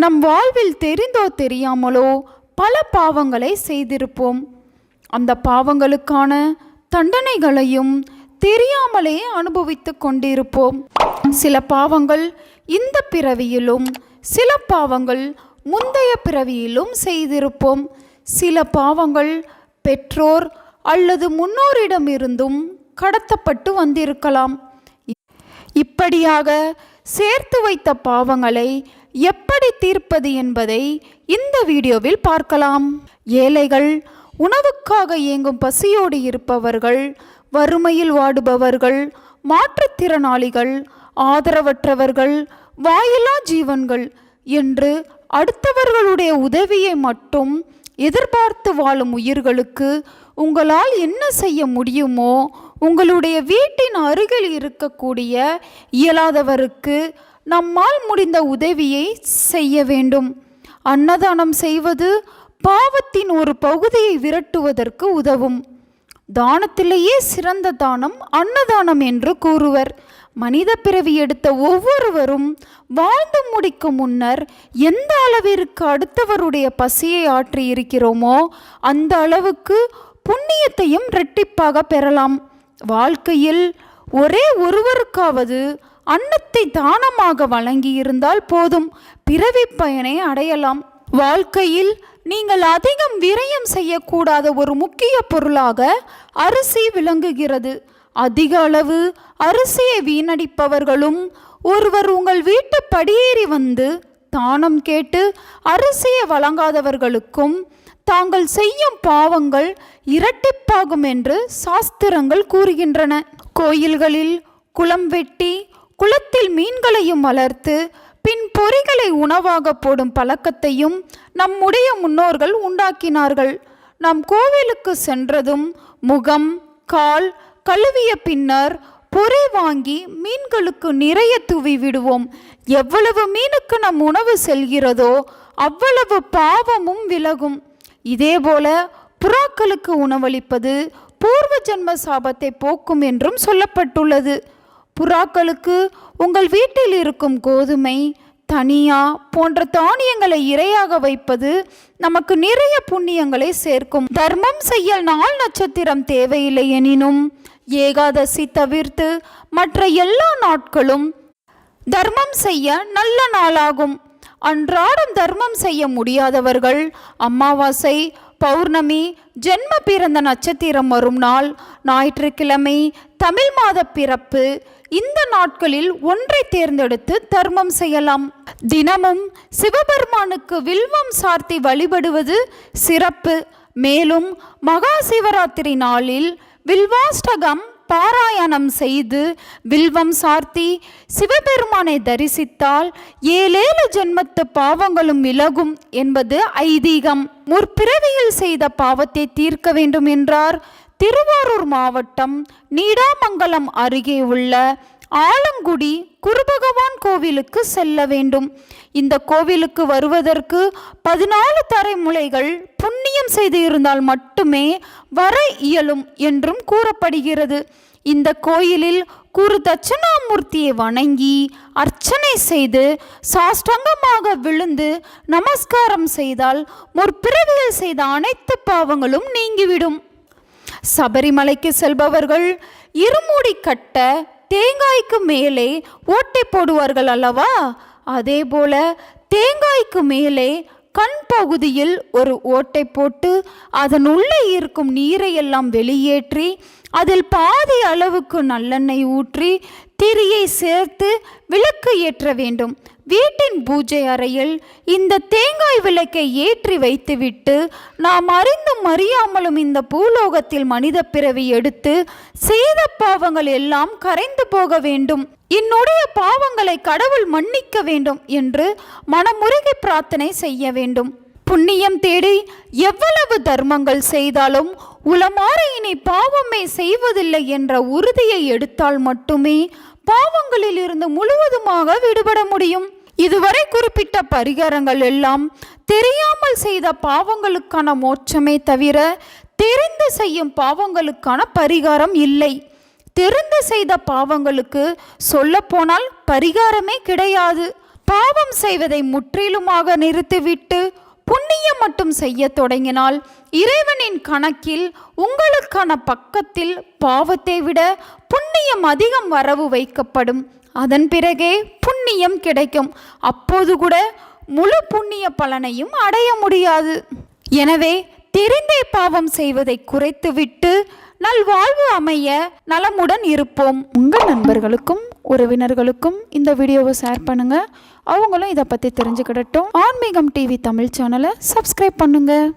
நம் வாழ்வில் தெரிந்தோ தெரியாமலோ பல பாவங்களை செய்திருப்போம். அந்த பாவங்களுக்கான தண்டனைகளையும் தெரியாமலே அனுபவித்து கொண்டிருப்போம். சில பாவங்கள் இந்த பிறவியிலும், சில பாவங்கள் முந்தைய பிறவியிலும் செய்திருப்போம். சில பாவங்கள் பெற்றோர் அல்லது முன்னோரிடமிருந்தும் கடத்தப்பட்டு வந்திருக்கலாம். இப்படியாக சேர்த்து வைத்த பாவங்களை எப்படி தீர்ப்பது என்பதை இந்த வீடியோவில் பார்க்கலாம். ஏழைகள், உணவுக்காக ஏங்கும் பசியோடு இருப்பவர்கள், வறுமையில் வாடுபவர்கள், மாற்றுத்திறனாளிகள், ஆதரவற்றவர்கள், வாயிலா ஜீவன்கள் என்று அடுத்தவர்களுடைய உதவியை மட்டும் எதிர்பார்த்து வாழும் உயிர்களுக்கு உங்களால் என்ன செய்ய முடியுமோ, உங்களுடைய வீட்டின் அருகில் இருக்கக்கூடிய இயலாதவருக்கு நம்மால் முடிந்த உதவியை செய்ய வேண்டும். அன்னதானம் செய்வது பாவத்தின் ஒரு பகுதியை விரட்டுவதற்கு உதவும். தானத்திலேயே சிறந்த தானம் அன்னதானம் என்று கூறுவர். மனித பிறவி எடுத்த ஒவ்வொருவரும் வாழ்ந்து முடிக்கும் முன்னர் எந்த அளவிற்கு அடுத்தவருடைய பசியை ஆற்றி இருக்கிறோமோ அந்த அளவுக்கு புண்ணியத்தையும் இரட்டிப்பாக பெறலாம். வாழ்க்கையில் ஒரே ஒருவருக்காவது அன்னத்தை தானமாக வழங்கியிருந்தால் போதும், பிறவி பயனை அடையலாம். வாழ்க்கையில் நீங்கள் அதிகம் விரயம் செய்யக்கூடாத ஒரு முக்கிய பொருளாக அரிசி விளங்குகிறது. அதிக அளவு அரிசியை வீணடிப்பவர்களும், ஒருவர் உங்கள் வீட்டு படியேறி வந்து தானம் கேட்டு அரிசியை வழங்காதவர்களுக்கும் தாங்கள் செய்யும் பாவங்கள் இரட்டிப்பாகும் என்று சாஸ்திரங்கள் கூறுகின்றன. கோயில்களில் குளம் வெட்டி குளத்தில் மீன்களையும் வளர்த்து பின் பொறிகளை உணவாக போடும் பழக்கத்தையும் நம்முடைய முன்னோர்கள் உண்டாக்கினார்கள். நாம் கோவிலுக்கு சென்றதும் முகம் கால் கழுவிய பின்னர் பொறி வாங்கி மீன்களுக்கு நிறைய தூவி விடுவோம். எவ்வளவு மீனுக்கு நம் உணவு செல்கிறதோ அவ்வளவு பாவமும் விலகும். இதேபோல புறாக்களுக்கு உணவளிப்பது பூர்வ ஜென்ம சாபத்தை போக்கும் என்றும் சொல்லப்பட்டுள்ளது. புறாக்களுக்கு உங்கள் வீட்டில் இருக்கும் கோதுமை, தனியா போன்ற தானியங்களை இரையாக வைப்பது நமக்கு நிறைய புண்ணியங்களை சேர்க்கும். தர்மம் செய்ய நாள் நட்சத்திரம் தேவையில்லை எனினும் ஏகாதசி தவிர்த்து மற்ற எல்லா நாட்களும் தர்மம் செய்ய நல்ல நாளாகும். அன்றாடம் தர்மம் செய்ய முடியாதவர்கள் அமாவாசை, பௌர்ணமி, ஜென்ம பிறந்த நட்சத்திரம் வரும் நாள், ஞாயிற்றுக்கிழமை, தமிழ் மாத பிறப்பு, இந்த நாட்களில் ஒன்றை தேர்ந்தெடுத்து தர்மம் செய்யலாம். தினமும் சிவபெருமானுக்கு வில்வம் சார்த்தி வழிபடுவது சிறப்பு. மேலும் மகா சிவராத்திரி நாளில் வில்வாஷ்டகம் பாராயணம் செய்து வில்வம் சார்த்தி சிவபெருமானை தரிசித்தால் 7 ஜென்மத்து பாவங்களும் விலகும் என்பது ஐதீகம். முற்பிறவியில் செய்த பாவத்தை தீர்க்க வேண்டும் என்றார் திருவாரூர் மாவட்டம் நீடாமங்கலம் அருகே உள்ள ஆலங்குடி குருபகவான் கோவிலுக்கு செல்ல வேண்டும். இந்த கோவிலுக்கு வருவதற்கு 14 தலைமுறைகள் புண்ணியம் செய்து இருந்தால் மட்டுமே வர இயலும் என்றும் கூறப்படுகிறது. இந்த கோயிலில் குரு தட்சிணாமூர்த்தியை வணங்கி அர்ச்சனை செய்து சாஷ்டாங்கமாக விழுந்து நமஸ்காரம் செய்தால் முற்பிறவியில் செய்த அனைத்து பாவங்களும் நீங்கிவிடும். சபரிமலைக்கு செல்பவர்கள் இருமுடி கட்ட தேங்காய்க்கு மேலே ஓட்டை போடுவார்கள் அல்லவா? அதே போல தேங்காய்க்கு மேலே கண் பகுதியில் ஒரு ஓட்டை போட்டு அதன் உள்ளே இருக்கும் நீரை எல்லாம் வெளியேற்றி அதில் பாதி அளவுக்கு நல்லெண்ணெய் ஊற்றி திரியை சேர்த்து விளக்கு ஏற்ற வேண்டும். வீட்டின் பூஜை அறையில் இந்த தேங்காய் விளக்கை ஏற்றி வைத்துவிட்டு நாம் அறிந்தும் அறியாமலும் இந்த பூலோகத்தில் மனித பிறவி எடுத்து செய்த பாவங்கள் எல்லாம் கரைந்து போக வேண்டும், என்னுடைய பாவங்களை கடவுள் மன்னிக்க வேண்டும் என்று மனமுருகி பிரார்த்தனை செய்ய வேண்டும். புண்ணியம் தேடி எவ்வளவு தர்மங்கள் செய்தாலும் உளமாற இனி பாவமே செய்வதில்லை என்ற உறுதியை எடுத்தால் மட்டுமே பாவங்களில் இருந்து முழுவதுமாக விடுபட முடியும். இதுவரை குறிப்பிட்ட பரிகாரங்கள் எல்லாம் தெரியாமல் செய்த பாவங்களுக்கான மோட்சமே தவிர தெரிந்து செய்யும் பாவங்களுக்கான பரிகாரம் இல்லை. தெரிந்து செய்த பாவங்களுக்கு சொல்ல போனால் பரிகாரமே கிடையாது. பாவம் செய்வதை முற்றிலுமாக நிறுத்திவிட்டு புண்ணியம் மட்டும் செய்ய தொடங்கினால் இறைவனின் கணக்கில் உங்களுக்கான பக்கத்தில் பாவத்தை விட புண்ணியம் அதிகம் வரவு வைக்கப்படும். அதன் பிறகே புண்ணியம் கிடைக்கும். அப்போது கூட முழு புண்ணிய பலனையும் அடைய முடியாது. எனவே தெரிந்தே பாவம் செய்வதை குறைத்துவிட்டு நல்வாழ்வு அமைய நலமுடன் இருப்போம். உங்கள் நண்பர்களுக்கும் உறவினர்களுக்கும் இந்த வீடியோவை ஷேர் பண்ணுங்க. அவங்களும் இதை பற்றி தெரிஞ்சுக்கிடட்டும். ஆன்மீகம் டிவி தமிழ் சேனலை சப்ஸ்கிரைப் பண்ணுங்க.